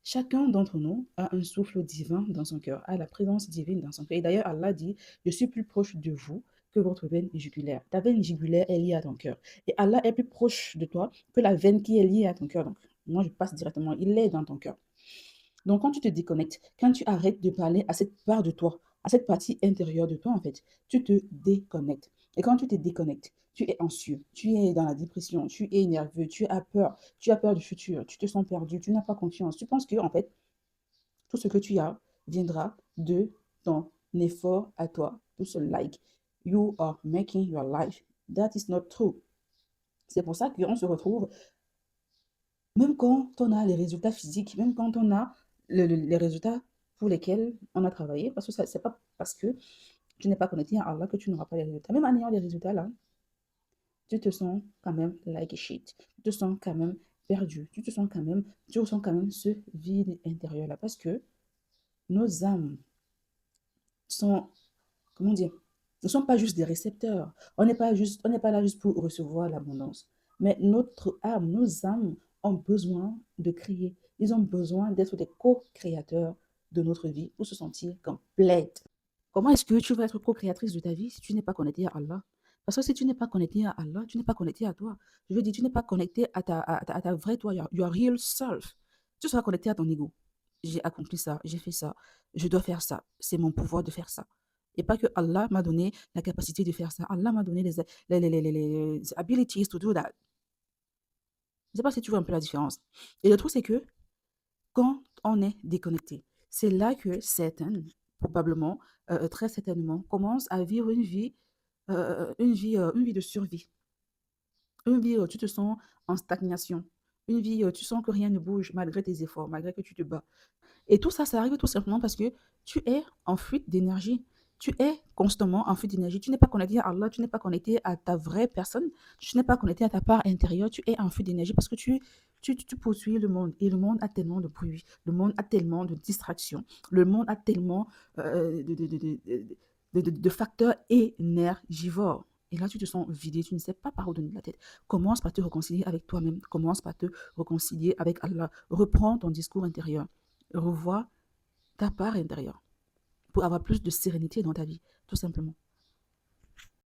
Chacun d'entre nous a un souffle divin dans son cœur, a la présence divine dans son cœur. Et d'ailleurs, Allah dit, je suis plus proche de vous que votre veine jugulaire. Ta veine jugulaire est liée à ton cœur. Et Allah est plus proche de toi que la veine qui est liée à ton cœur. Donc, moi, je passe directement, il est dans ton cœur. Donc, quand tu te déconnectes, quand tu arrêtes de parler à cette part de toi, à cette partie intérieure de toi, en fait, tu te déconnectes. Et quand tu te déconnectes, tu es anxieux, tu es dans la dépression, tu es nerveux, tu as peur du futur, tu te sens perdu, tu n'as pas confiance. Tu penses que, en fait, tout ce que tu as viendra de ton effort à toi, tout seul. Like, you are making your life. That is not true. C'est pour ça qu'on se retrouve, même quand on a les résultats physiques, même quand on a les résultats pour lesquels on a travaillé, parce que ce n'est pas parce que tu n'es pas connecté à Allah que tu n'auras pas les résultats. Même en ayant les résultats là, tu te sens quand même like a shit. Tu te sens quand même perdu. Tu ressens quand même ce vide intérieur là. Parce que nos âmes sont, comment dire, ne sont pas juste des récepteurs. On n'est pas là juste pour recevoir l'abondance. Mais notre âme, nos âmes ont besoin de créer. Ils ont besoin d'être des co-créateurs de notre vie pour se sentir complète. Comment est-ce que tu vas être co-créatrice de ta vie si tu n'es pas connecté à Allah? Parce que si tu n'es pas connecté à Allah, tu n'es pas connecté à toi. Je veux dire, tu n'es pas connecté à ta vraie toi, your real self. Tu seras connecté à ton ego. J'ai accompli ça, j'ai fait ça, je dois faire ça. C'est mon pouvoir de faire ça. Et pas que Allah m'a donné la capacité de faire ça. Allah m'a donné les abilities to do that. Je ne sais pas si tu vois un peu la différence. Et le truc, c'est que quand on est déconnecté, c'est là que certains, probablement, très certainement, commencent à vivre une vie de survie. Une vie où tu te sens en stagnation. Une vie où tu sens que rien ne bouge malgré tes efforts, malgré que tu te bats. Et tout ça, ça arrive tout simplement parce que tu es en fuite d'énergie. Tu es constamment en fuite d'énergie. Tu n'es pas connecté à Allah, tu n'es pas connecté à ta vraie personne, tu n'es pas connecté à ta part intérieure, tu es en fuite d'énergie parce que tu poursuis le monde. Et le monde a tellement de bruit, le monde a tellement de distractions, le monde a tellement de facteurs énergivores. Et là, tu te sens vidé, tu ne sais pas par où donner de la tête. Commence par te réconcilier avec toi-même, commence par te réconcilier avec Allah. Reprends ton discours intérieur, revois ta part intérieure pour avoir plus de sérénité dans ta vie, tout simplement.